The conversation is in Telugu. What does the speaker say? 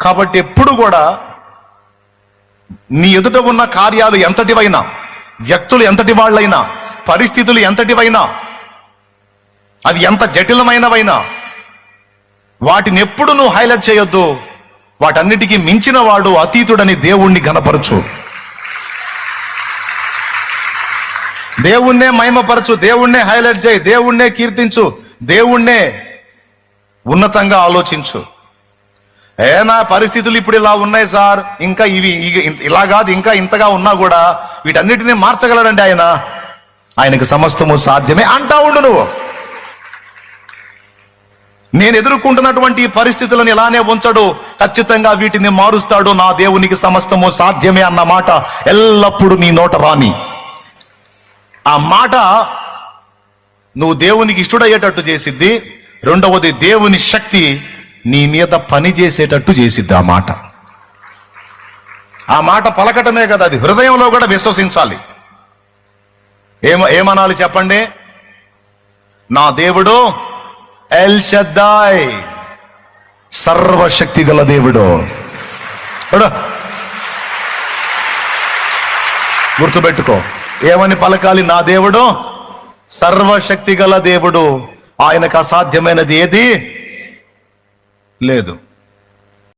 కాబట్టి ఎప్పుడు కూడా నీ ఎదుట ఉన్న కార్యాలు ఎంతటివైనా, వ్యక్తులు ఎంతటి వాళ్ళైనా, పరిస్థితులు ఎంతటివైనా, అవి ఎంత జటిలమైనవైనా వాటిని ఎప్పుడు నువ్వు హైలైట్ చేయొద్దు. వాటన్నిటికీ మించిన వాడు అతీతుడని దేవుణ్ణి ఘనపరచు, దేవుణ్ణే మహిమపరచు, దేవుణ్ణే హైలైట్ చేయి, దేవుణ్ణే కీర్తించు, దేవుణ్ణే ఉన్నతంగా ఆలోచించు. నా పరిస్థితులు ఇప్పుడు ఇలా ఉన్నాయి సార్, ఇంకా ఇవి ఇలా కాదు, ఇంకా ఇంతగా ఉన్నా కూడా వీటన్నిటినీ మార్చగలడండి ఆయన, ఆయనకు సమస్తము సాధ్యమే అంటా ఉండు నువ్వు. నేను ఎదుర్కొంటున్నటువంటి ఈ పరిస్థితులను ఇలానే ఉంచడు, ఖచ్చితంగా వీటిని మారుస్తాడు, నా దేవునికి సమస్తము సాధ్యమే అన్న మాట ఎల్లప్పుడూ నీ నోట రాని. ఆ మాట నువ్వు దేవునికి ఇష్టడయ్యేటట్టు చేసిద్ది. రెండవది, దేవుని శక్తి నీ మీద పని చేసేటట్టు చేసిద్ది. ఆ మాట పలకటమే కదా, అది హృదయంలో కూడా విశ్వసించాలి. ఏమనాలి చెప్పండి? నా దేవుడు ఎల్ షద్దాయ్, సర్వశక్తి గల దేవుడు. గుర్తుపెట్టుకో, ఏమని పలకాలి? నా దేవుడు సర్వశక్తి గల దేవుడు, ఆయనకు అసాధ్యమైనది ఏది లేదు.